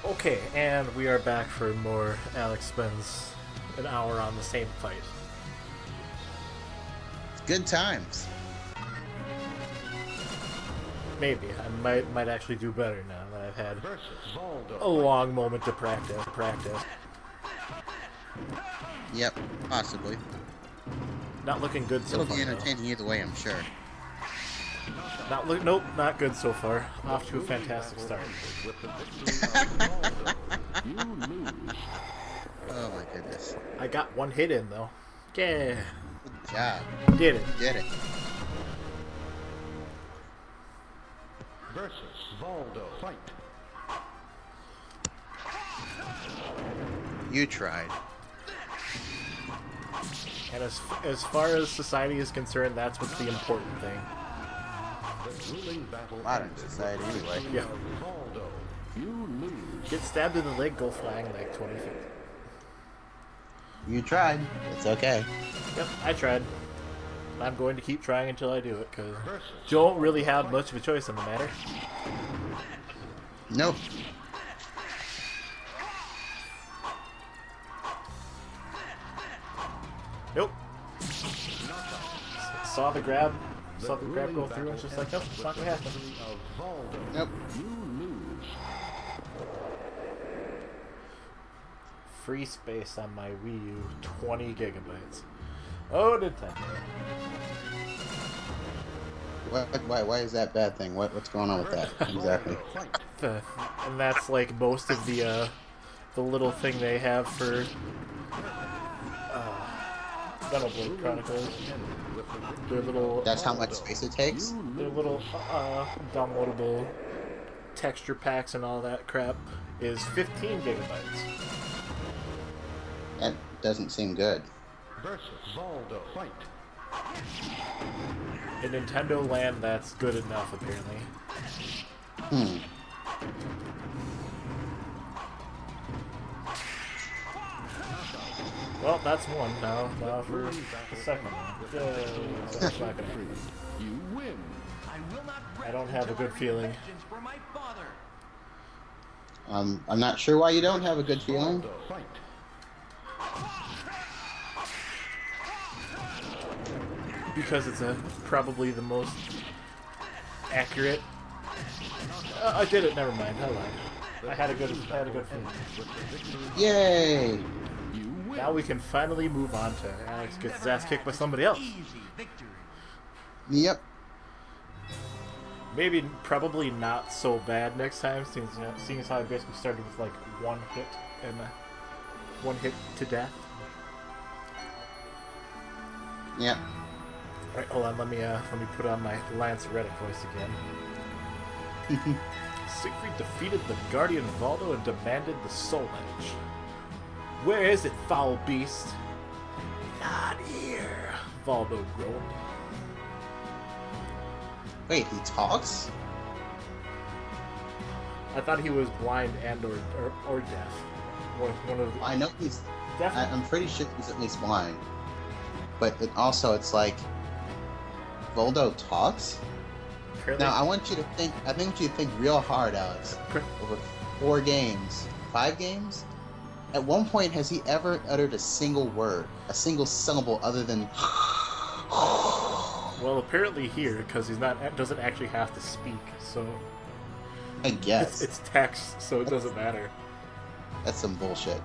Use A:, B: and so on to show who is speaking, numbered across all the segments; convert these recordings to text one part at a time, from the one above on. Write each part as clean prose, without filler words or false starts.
A: Okay, and we are back for more Alex spends an hour on the same fight.
B: Good times.
A: Maybe. I might actually do better now that I've had a long moment to practice.
B: Yep, possibly.
A: Not looking good so
B: It'll
A: far,
B: be
A: though.
B: entertaining either way, I'm sure.
A: Nope, not good so far. Off to a fantastic start.
B: Oh my goodness.
A: I got one hit in, though. Yeah.
B: Good job.
A: Did it.
B: Did it.
C: Versus Valdo. Fight.
B: You tried.
A: And as far as society is concerned, that's what's the important thing.
B: Modern society, anyway.
A: Yeah.
C: Valdo, you lose.
A: Get stabbed in the leg, go flying like 20 feet.
B: You tried. It's okay.
A: Yep, I tried. I'm going to keep trying until I do it, because don't really have much of a choice in the matter.
B: Nope.
A: Nope. Saw the grab go through, and it's just like, nope, it's not gonna happen.
B: Nope.
C: You lose.
A: Free space on my Wii U, 20 gigabytes. Oh, Nintendo.
B: Why is that bad thing? What's going on with that? Exactly.
A: And that's like most of the little thing they have for Xenoblade Chronicles. Their little
B: That's how much space it takes?
A: their little downloadable texture packs and all that crap is 15 gigabytes.
B: That doesn't seem good.
C: Versus Valdo. Fight.
A: In Nintendo land, that's good enough, apparently. Well, that's one. Now for the second one. That's not gonna happen.
C: You win.
A: I don't have a good feeling.
B: I'm not sure why you don't have a good feeling.
C: Valdo. Fight.
A: Because it's probably the most accurate. I did it. Never mind. I lied. I had a good feeling.
B: Yay!
C: You win.
A: Now we can finally move on to Alex gets his ass kicked by somebody else.
B: Yep.
A: Maybe probably not so bad next time, seeing as how I basically started with like one hit and one hit to death.
B: Yep.
A: Alright, hold on, let me put on my Lance Reddick voice again. Siegfried defeated the Guardian Valdo and demanded the Soul Edge. Where is it, foul beast? Not here, Valdo groaned.
B: Wait, he talks?
A: I thought he was blind and or deaf. One of
B: I know he's...
A: definitely.
B: I'm pretty sure he's at least blind. But it's like... Voldo talks?
A: Apparently,
B: Now, I want you to think real hard, Alex. Over 4 games, 5 games? At one point, has he ever uttered a single word, a single syllable other than...
A: well, apparently here, because doesn't actually have to speak, so
B: I guess.
A: it's text, so it doesn't matter.
B: That's some bullshit.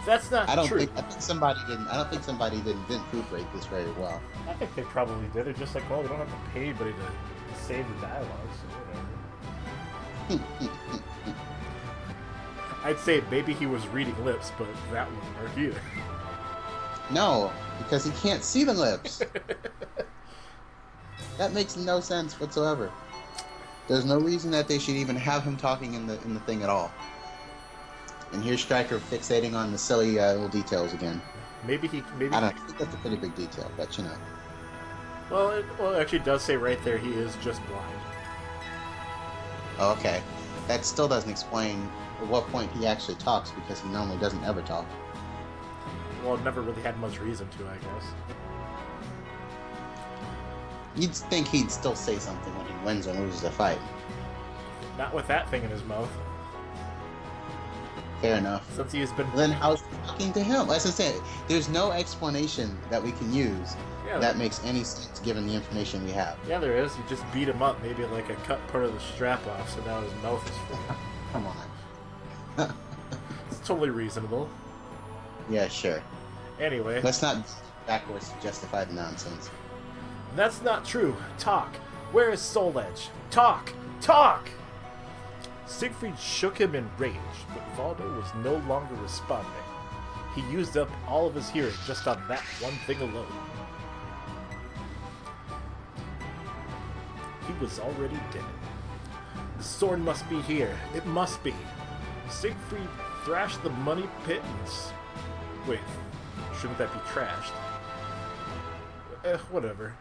A: That's not true.
B: I think somebody didn't proofread this very well.
A: I think they probably did. It's just like, well, we don't have to pay anybody to save the dialogue, so whatever. I'd say maybe he was reading lips, but that wouldn't work either.
B: No, because he can't see the lips. That makes no sense whatsoever. There's no reason that they should even have him talking in the thing at all. And here's Stryker fixating on the silly little details again.
A: Maybe.
B: I don't think that's a pretty big detail, but you know.
A: Well, it actually does say right there he is just blind.
B: Oh, okay. That still doesn't explain at what point he actually talks, because he normally doesn't ever talk.
A: Well, never really had much reason to, I guess.
B: You'd think he'd still say something when he wins or loses a fight.
A: Not with that thing in his mouth.
B: Fair enough.
A: Since he has been...
B: Then how's he talking to him? As I said, there's no explanation that we can use that makes any sense given the information we have.
A: Yeah, there is. You just beat him up, maybe like a cut part of the strap off, so now his mouth is free.
B: Come on.
A: It's totally reasonable.
B: Yeah, sure.
A: Anyway.
B: Let's not backwards justify the nonsense.
A: That's not true. Talk. Where is Soul Edge? Talk! Talk! Siegfried shook him in rage, but Valdo was no longer responding. He used up all of his hearing just on that one thing alone. He was already dead. The sword must be here. It must be. Siegfried thrashed the money pit and... Wait, shouldn't that be trashed? Whatever.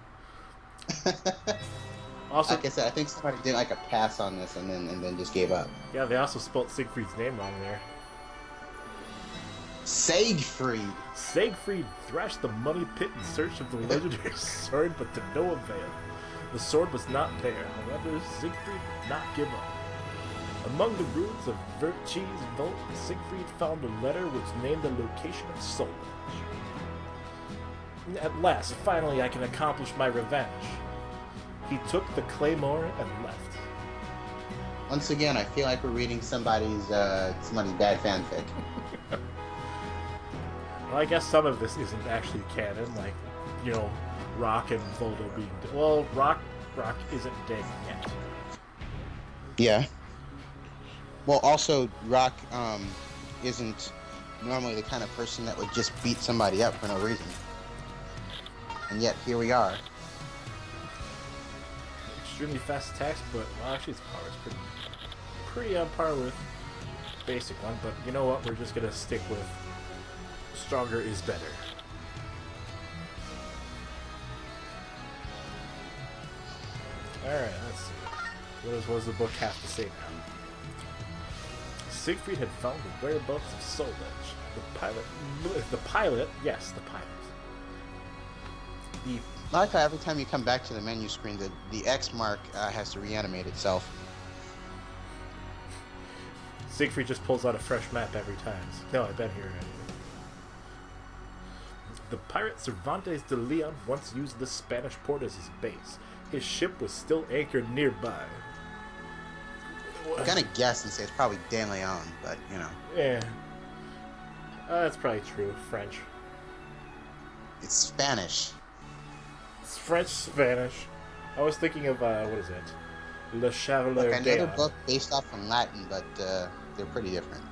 A: Also,
B: like I said, I think somebody did like a pass on this and then just gave up.
A: Yeah, they also spelled Siegfried's name wrong there.
B: Siegfried.
A: Siegfried thrashed the money pit in search of the legendary sword, but to no avail. The sword was not there. However, Siegfried did not give up. Among the ruins of Verchi's vault, Siegfried found a letter which named the location of Soul Edge. At last, finally, I can accomplish my revenge. He took the claymore and left.
B: Once again, I feel like we're reading somebody's bad fanfic.
A: Well, I guess some of this isn't actually canon, like, you know, Rock and Voldo being dead. Well, Rock isn't dead yet.
B: Yeah. Well, also, Rock isn't normally the kind of person that would just beat somebody up for no reason. And yet, here we are.
A: Extremely fast attacks, but well, actually, its power is pretty on par with basic one. But you know what? We're just gonna stick with stronger is better. All right, let's see. What does the book have to say now? Siegfried had found the whereabouts of Soul Edge. The pilot. Yes, the pilot.
B: I like how every time you come back to the menu screen, the X mark has to reanimate itself.
A: Siegfried just pulls out a fresh map every time. No, I've been here already. The pirate Cervantes de Leon once used this Spanish port as his base. His ship was still anchored nearby.
B: I'm gonna guess and say it's probably De Leon, but you know.
A: Yeah. That's probably true. French.
B: It's Spanish.
A: It's French, Spanish. I was thinking of, what is it? Le Chevalier
B: Look, I know they're
A: d'Eon.
B: both based off from Latin, but they're pretty different.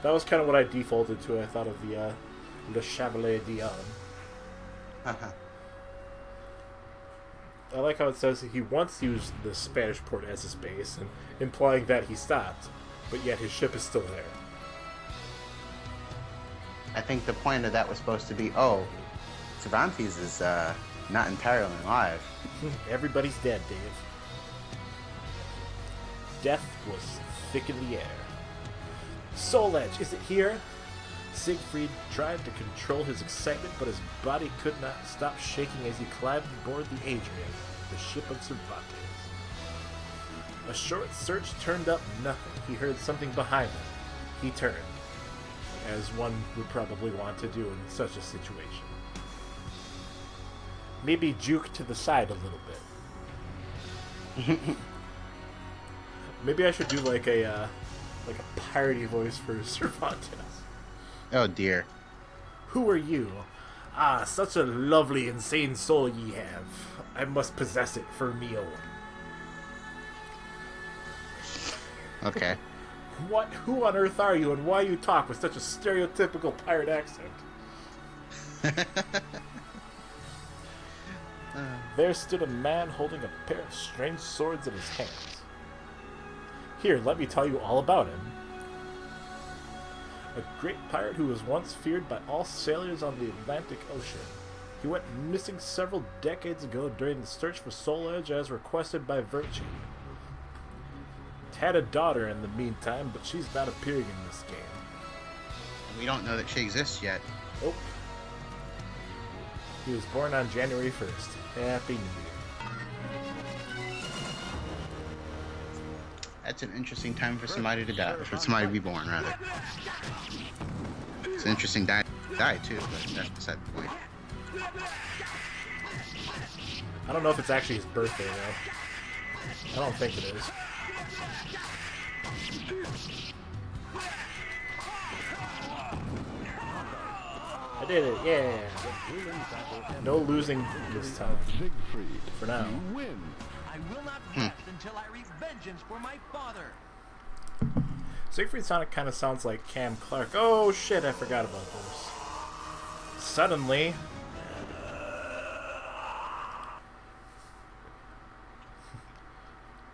A: That was kind of what I defaulted to. I thought of the Le Chevalier d'Eon. I like how it says he once used the Spanish port as his base, and implying that he stopped, but yet his ship is still there.
B: I think the point of that was supposed to be, Cervantes is not entirely alive.
A: Everybody's dead, Dave. Death was thick in the air. Soul Edge, is it here? Siegfried tried to control his excitement, but his body could not stop shaking as he climbed aboard the Adrian, the ship of Cervantes. A short search turned up nothing. He heard something behind him. He turned, as one would probably want to do in such a situation. Maybe juke to the side a little bit. Maybe I should do like a piratey voice for Cervantes.
B: Oh dear.
A: Who are you? Ah, such a lovely, insane soul ye have. I must possess it for me own.
B: Okay.
A: What? Who on earth are you, and why you talk with such a stereotypical pirate accent? There stood a man holding a pair of strange swords in his hands. Here, let me tell you all about him. A great pirate who was once feared by all sailors on the Atlantic Ocean. He went missing several decades ago during the search for Soul Edge as requested by Verchi. Had a daughter in the meantime, but she's not appearing in this game.
B: We don't know that she exists yet.
A: Oh. He was born on January 1st. Happy New Year.
B: That's an interesting time for somebody to die, for somebody to be born, rather. It's an interesting die too, but that's beside the point.
A: I don't know if it's actually his birthday, though. I don't think it is. I did it, yeah! No losing this time.
C: Siegfried,
A: For now.
C: you win.
D: I will not rest until I wreak vengeance for my father.
A: Siegfried Sonic kind of sounds like Cam Clark. Oh shit, I forgot about this. Suddenly...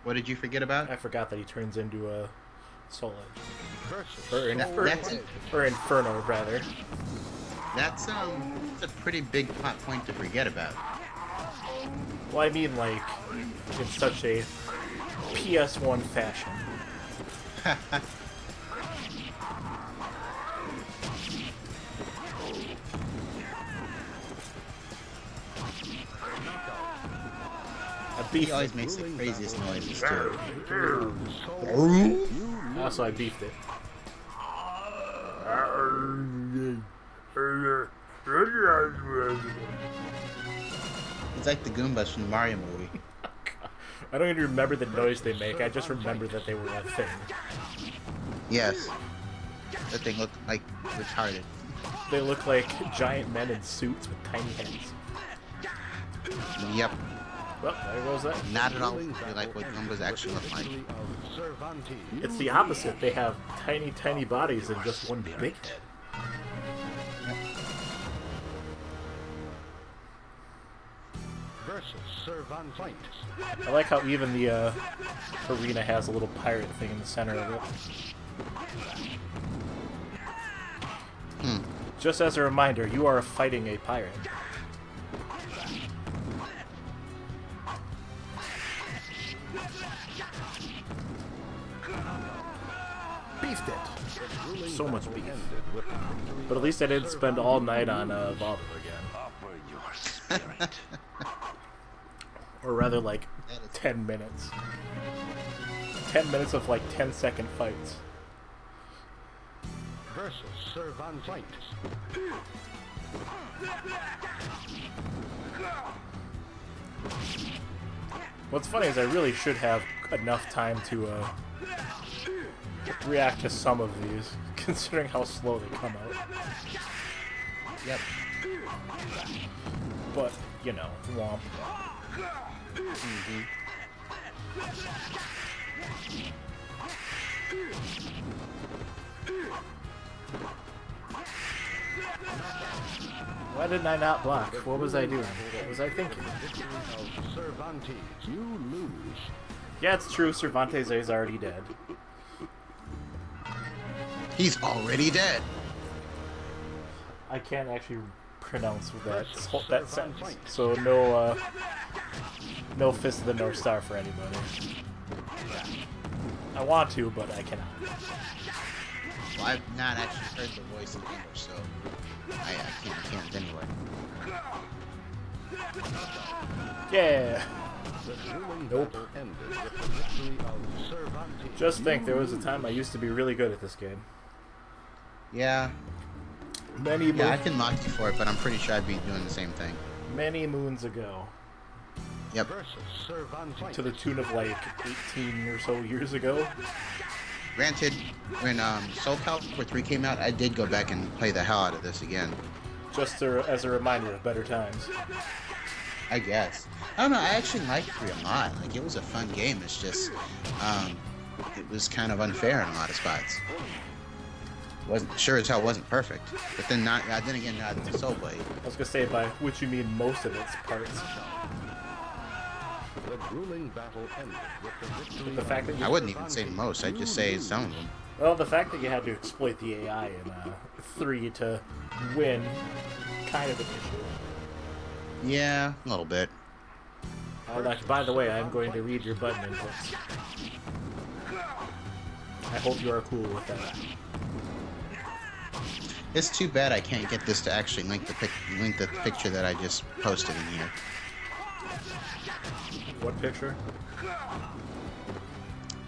B: What did you forget about?
A: I forgot that he turns into a Soul Edge.
C: Versus
A: Or, or Inferno, rather.
B: That's a pretty big plot point to forget about.
A: Well, I mean, like, in such a PS1 fashion.
B: He always makes the craziest noises too.
A: Also, I beefed it.
B: It's like the Goombas from the Mario movie.
A: I don't even remember the noise they make, I just remember that they were a thing.
B: Yes. That thing looked like retarded.
A: They look like giant men in suits with tiny heads.
B: Yep.
A: Well, there goes that.
B: Not at all like what Goombas actually look like.
A: It's the opposite. They have tiny, tiny bodies and just one big head.
C: versus Servant Fight.
A: I like how even the arena has a little pirate thing in the center of it. Just as a reminder, you are fighting a pirate. Beefed it. So much beef. But at least I didn't spend all night on Volvo again. Or rather, like, 10 minutes. 10 minutes of, like, 10-second fights.
C: Versus Servant Fight.
A: What's funny is I really should have enough time to react to some of these, considering how slow they come out.
B: Yep.
A: But, you know, womp. Why didn't I not block? What was I doing? What was I thinking?
C: Cervantes, you lose.
A: Yeah, it's true, Cervantes is already dead.
B: He's already dead.
A: I can't actually pronounce that sentence, so no no Fist of the North Star for anybody. I want to, but I cannot.
B: Well, I've not actually heard the voice in English, so I can't anyway.
A: Yeah.
C: Nope.
A: Just think, there was a time I used to be really good at this game.
B: Yeah.
A: Many
B: Yeah, I can mock you for it, but I'm pretty sure I'd be doing the same thing.
A: many moons ago.
B: Yep.
A: To the tune of like 18 or so years ago.
B: Granted, when Soul Calibur 3 came out, I did go back and play the hell out of this again.
A: Just as a reminder of better times.
B: I guess. I don't know, I actually liked 3 a lot. Like, it was a fun game. It's just, it was kind of unfair in a lot of spots. Wasn't sure as hell wasn't perfect, but then again, not the Soul Blade.
A: I was gonna say, by which you mean most of its parts.
C: The grueling battle ended with the victory.
A: The fact that
B: I wouldn't even say most. I'd just say some of them.
A: Well, the fact that you had to exploit the AI in 3 to win, kind of an issue.
B: Yeah, a little bit.
A: By the way, I'm going to read your button inputs. I hope you are cool with that.
B: It's too bad I can't get this to actually link the picture that I just posted in here.
A: What picture?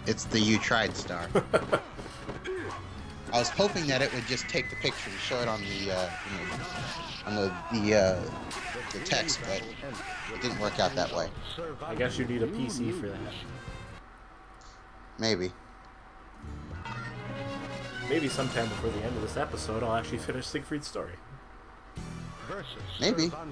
B: It's the "You Tried" star. I was hoping that it would just take the picture and show it on the text, but it didn't work out that way.
A: I guess you need a PC for that.
B: Maybe.
A: Maybe sometime before the end of this episode, I'll actually finish Siegfried's story.
B: Maybe. I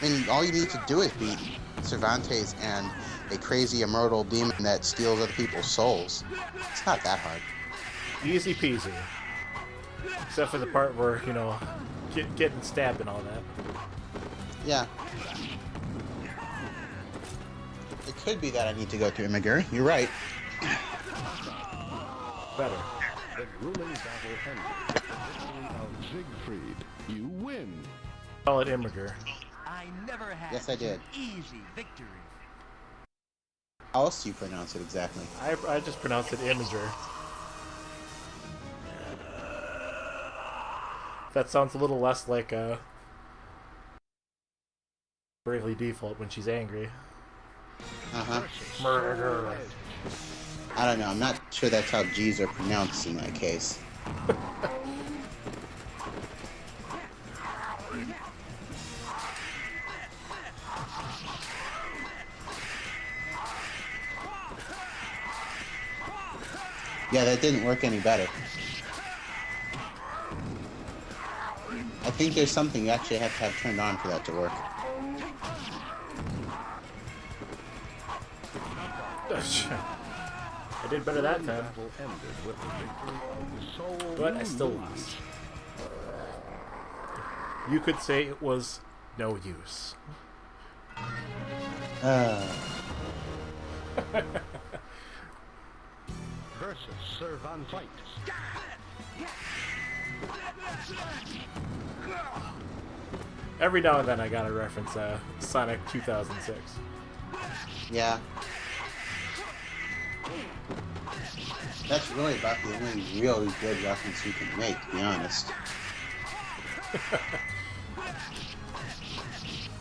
B: mean, all you need to do is beat Cervantes and a crazy immortal demon that steals other people's souls. It's not that hard.
A: Easy peasy. Except for the part where, you know, getting stabbed and all that.
B: Yeah. It could be that I need to go through Imgur. You're right.
A: Better.
C: The grueling battle ended with the victory of Siegfried. You win.
A: Call it Imgur.
D: I never had
B: Yes, I did.
D: an easy victory.
B: How else do you pronounce it exactly?
A: I just pronounce it Imgur. That sounds a little less like Bravely Default when she's angry.
B: Uh-huh.
A: Murder.
B: I don't know. I'm not sure that's how G's are pronounced in that case. Yeah, that didn't work any better. I think there's something you actually have to have turned on for that to work.
A: I did better that time,
C: Battle ended with the victory of the soul.
A: but I still
C: you
A: lost. You could say it was no use.
C: versus Cervantes.
A: Every now and then I gotta reference Sonic 2006.
B: Yeah. That's really about the only really good reference you can make, to be honest.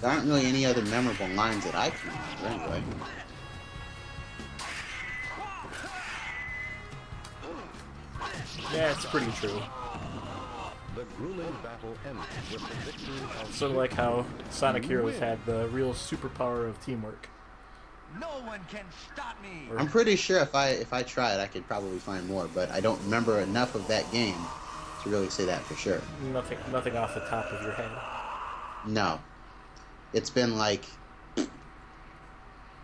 B: There aren't really any other memorable lines that I can remember, anyway.
A: Yeah, it's pretty true.
C: The grueling battle ended with the victory of
A: Sort of like how Sonic Heroes had the real superpower of teamwork.
D: No one can stop me.
B: I'm pretty sure if I tried, I could probably find more, but I don't remember enough of that game to really say that for sure.
A: Nothing off the top of your head.
B: No. It's been like...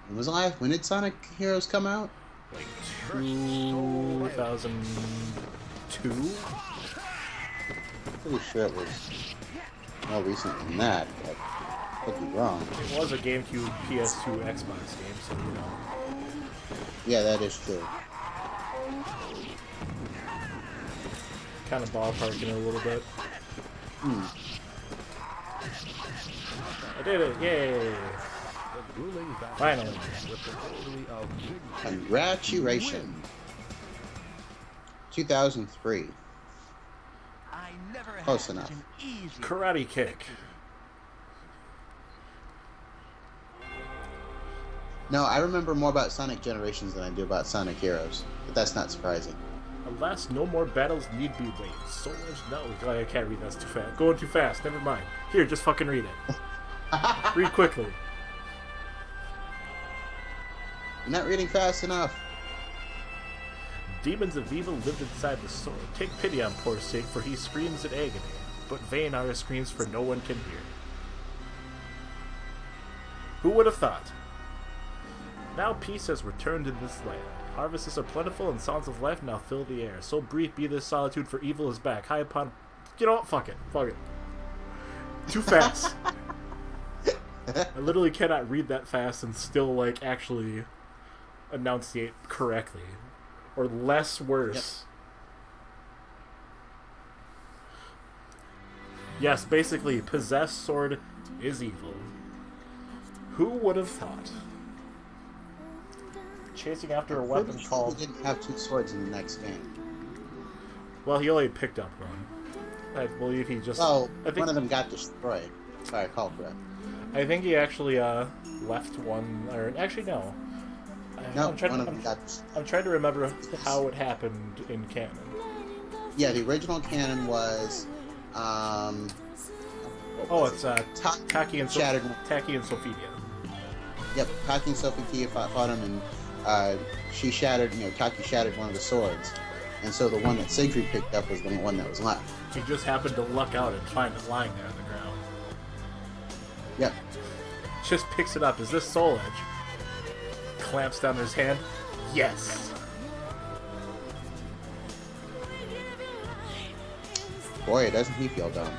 B: When did Sonic Heroes come out?
A: Like 2002?
B: Pretty sure it was more recent than that, but I could be wrong.
A: It was a GameCube, PS2, Xbox game, so you know.
B: Yeah, that is true.
A: Kind of ballparking it a little bit. I did it! Yay!
C: the grueling battle
A: Finally.
C: ended with the victory of Siegfried.
B: Congratulations. 2003.
D: I never
B: Close
D: had
B: enough.
D: such an easy
A: Karate kick.
B: No, I remember more about Sonic Generations than I do about Sonic Heroes, but that's not surprising.
A: Alas, no more battles need be waged. Soul Edge, no, I can't read that's too fast. Going too fast, never mind. Here, just fucking read it. Read quickly.
B: You're not reading fast enough.
A: Demons of evil lived inside the sword. Take pity on poor Sig, for he screams in agony. But vain are his screams, for no one can hear. Who would have thought? Now peace has returned in this land. Harvests are plentiful and sounds of life now fill the air. So brief be this solitude, for evil is back. High upon... You know what? Fuck it. Fuck it. Too fast. I literally cannot read that fast and still, like, actually enunciate correctly. Or less worse. Yep. Yes, basically, possessed sword is evil. Who would have thought? Chasing after a weapon
B: Pretty sure
A: called...
B: he didn't have two swords in the next game.
A: Well, he only picked up one. I believe he just...
B: Oh,
A: I think,
B: one of them got destroyed. If I recall correct.
A: I think he actually left one... Or actually, no.
B: No,
A: I'm trying,
B: one
A: to,
B: of them got this.
A: I'm trying to remember how it happened in canon.
B: Yeah, the original canon was, what
A: Oh,
B: was
A: it's
B: it?
A: Taki and
B: Shattered.
A: Taki and Sophia.
B: Yep, Taki and Sophia fought him, and she shattered. Taki shattered one of the swords, and so the one that Siegfried picked up was the one that was left.
A: He just happened to luck out and find it lying there on the ground.
B: Yep.
A: Just picks it up. Is this Soul Edge? Clamps down his hand. Yes.
B: Boy, doesn't he feel dumb.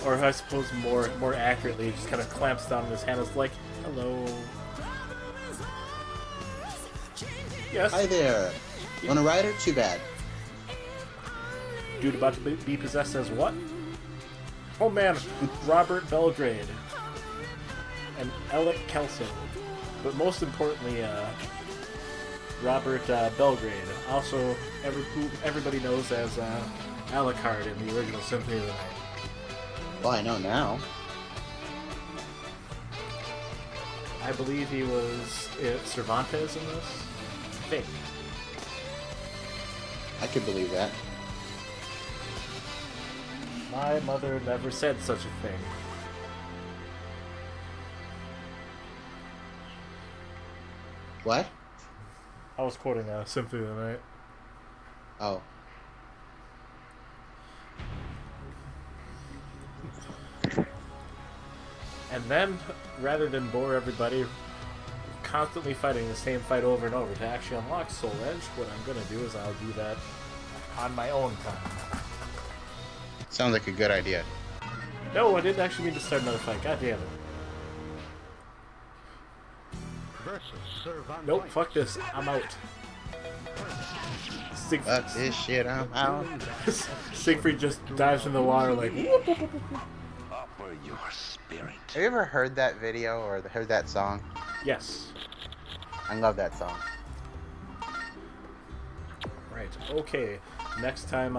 A: Or I suppose more accurately, just kind of clamps down in his hand. It's like, hello. Yes.
B: Hi there. Want a rider? Too bad.
A: Dude about to be possessed as what? Oh man, Robert Belgrade. And Alec Kelso. But most importantly, Robert Belgrade. Also, who everybody knows as Alucard in the original Symphony of the Night.
B: Well, I know now.
A: I believe he was Cervantes in this. I think.
B: I could believe that.
A: My mother never said such a thing.
B: What?
A: I was quoting Symphony of the Night.
B: Oh.
A: And then, rather than bore everybody constantly fighting the same fight over and over, to actually unlock Soul Edge, what I'm going to do is I'll do that on my own time.
B: Sounds like a good idea.
A: No, I didn't actually mean to start another fight. God damn it.
C: Versus Cervantes.
A: Nope, fuck this. I'm out.
B: Fuck this shit, I'm out.
A: Siegfried just dives in the water like, whoop, whoop, whoop, whoop.
D: Offer your spirit.
B: Have you ever heard that video or heard that song?
A: Yes.
B: I love that song.
A: Right, okay. Next time